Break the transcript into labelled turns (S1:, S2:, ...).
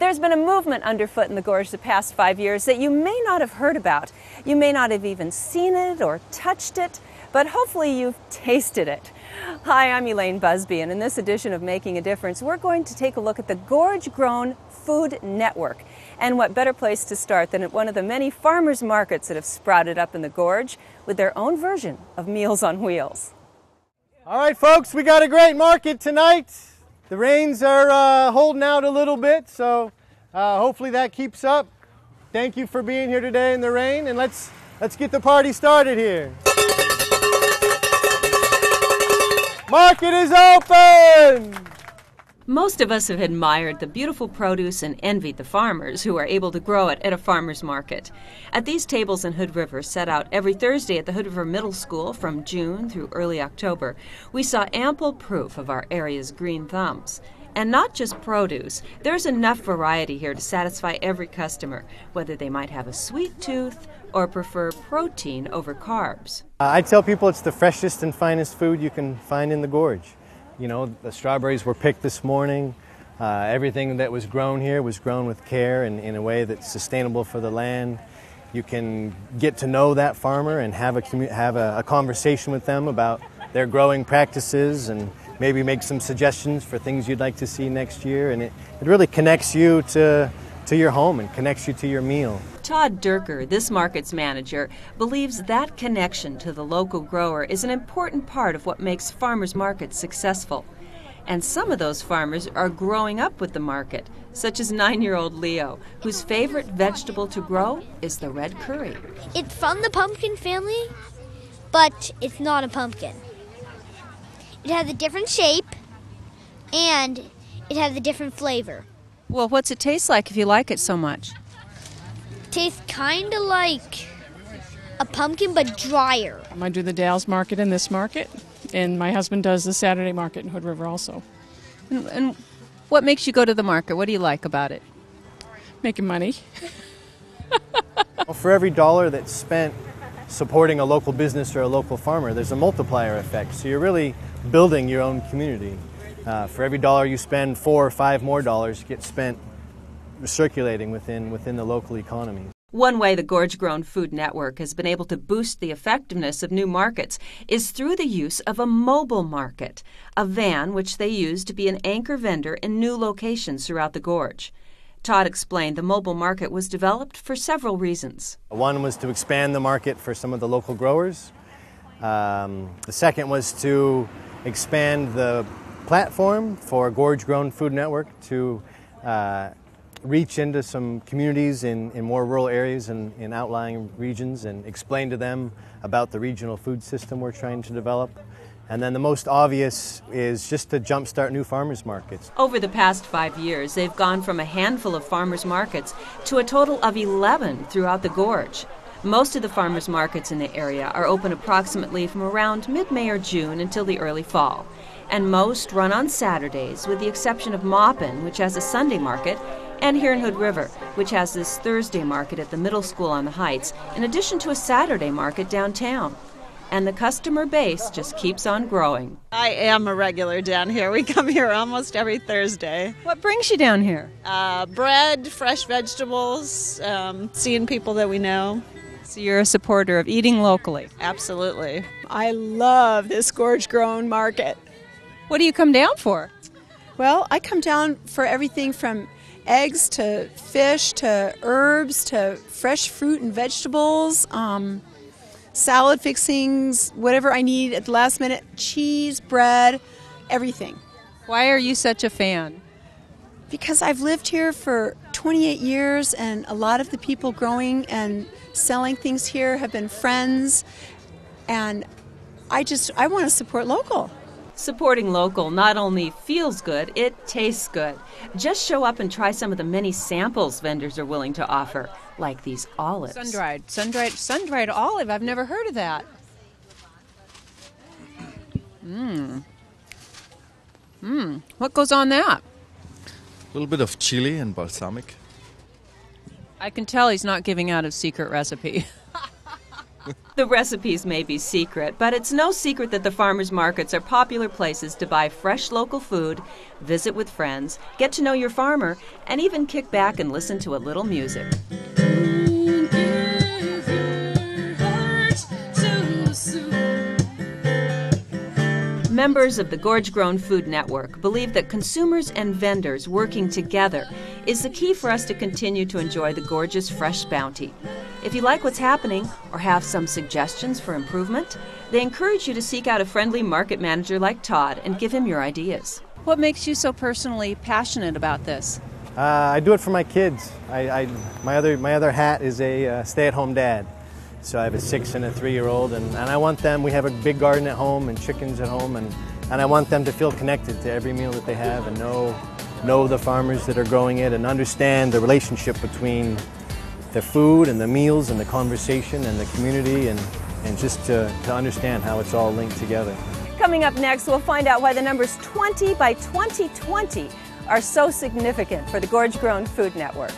S1: There's been a movement underfoot in the Gorge the past 5 years that you may not have heard about. You may not have even seen it or touched it, but hopefully you've tasted it. Hi, I'm Elaine Busby, and in this edition of Making a Difference, we're going to take a look at the Gorge Grown Food Network. And what better place to start than at one of the many farmers markets that have sprouted up in the Gorge with their own version of Meals on Wheels.
S2: All right, folks, we got a great market tonight. The rains are holding out a little bit, so hopefully that keeps up. Thank you for being here today in the rain, and let's get the party started here. Market is open!
S1: Most of us have admired the beautiful produce and envied the farmers who are able to grow it at a farmer's market. At these tables in Hood River, set out every Thursday at the Hood River Middle School from June through early October, we saw ample proof of our area's green thumbs. And not just produce, there's enough variety here to satisfy every customer, whether they might have a sweet tooth or prefer protein over carbs.
S2: I tell people it's the freshest and finest food you can find in the Gorge. You know, the strawberries were picked this morning. Everything that was grown here was grown with care and in a way that's sustainable for the land. You can get to know that farmer and have a conversation with them about their growing practices and maybe make some suggestions for things you'd like to see next year. And it really connects you to your home and connects you to your meal.
S1: Todd Durker, this market's manager, believes that connection to the local grower is an important part of what makes farmers markets successful. And some of those farmers are growing up with the market, such as 9-year-old Leo, whose favorite vegetable to grow is the red curry.
S3: It's from the pumpkin family, but it's not a pumpkin. It has a different shape, and it has a different flavor.
S1: Well, what's it taste like if you like it so much?
S3: It tastes kind of like a pumpkin, but drier.
S4: I do the Dales market and this market, and my husband does the Saturday market in Hood River also.
S1: And what makes you go to the market? What do you like about it?
S4: Making money.
S2: Well, for every dollar that's spent supporting a local business or a local farmer, there's a multiplier effect. So you're really building your own community. For every dollar you spend, 4 or 5 more dollars get spent circulating within the local economy.
S1: One way the Gorge Grown Food Network has been able to boost the effectiveness of new markets is through the use of a mobile market, a van which they use to be an anchor vendor in new locations throughout the Gorge. Todd explained the mobile market was developed for several reasons.
S2: One was to expand the market for some of the local growers. The second was to expand the platform for Gorge Grown Food Network to reach into some communities in more rural areas and in outlying regions and explain to them about the regional food system we're trying to develop. And then the most obvious is just to jumpstart new farmers markets.
S1: Over the past 5 years, they've gone from a handful of farmers markets to a total of 11 throughout the Gorge. Most of the farmers markets in the area are open approximately from around mid-May or June until the early fall. And most run on Saturdays, with the exception of Maupin, which has a Sunday market, and here in Hood River, which has this Thursday market at the middle school on the Heights, in addition to a Saturday market downtown. And the customer base just keeps on growing.
S5: I am a regular down here. We come here almost every Thursday.
S1: What brings you down here?
S5: Bread, fresh vegetables, seeing people that we know.
S1: So you're a supporter of eating locally?
S5: Absolutely.
S6: I love this Gorge Grown market.
S1: What do you come down for?
S6: Well, I come down for everything from eggs to fish to herbs to fresh fruit and vegetables, salad fixings, whatever I need at the last minute, cheese, bread, everything.
S1: Why are you such a fan?
S6: Because I've lived here for 28 years, and a lot of the people growing and selling things here have been friends, and I want to support local.
S1: Supporting local not only feels good, it tastes good. Just show up and try some of the many samples vendors are willing to offer, like these olives.
S7: Sun-dried olive. I've never heard of that.
S1: What goes on that?
S8: A little bit of chili and balsamic.
S1: I can tell he's not giving out a secret recipe. The recipes may be secret, but it's no secret that the farmers markets are popular places to buy fresh local food, visit with friends, get to know your farmer, and even kick back and listen to a little music. Members of the Gorge Grown Food Network believe that consumers and vendors working together is the key for us to continue to enjoy the Gorge's fresh bounty. If you like what's happening or have some suggestions for improvement, they encourage you to seek out a friendly market manager like Todd and give him your ideas.
S7: What makes you so personally passionate about this?
S2: I do it for my kids. My other hat is a stay-at-home dad. So I have a 6 and a 3-year-old, and I want them, we have a big garden at home and chickens at home, and I want them to feel connected to every meal that they have and know the farmers that are growing it and understand the relationship between the food and the meals and the conversation and the community and just to understand how it's all linked together.
S1: Coming up next, we'll find out why the numbers 20 by 2020 are so significant for the Gorge Grown Food Network.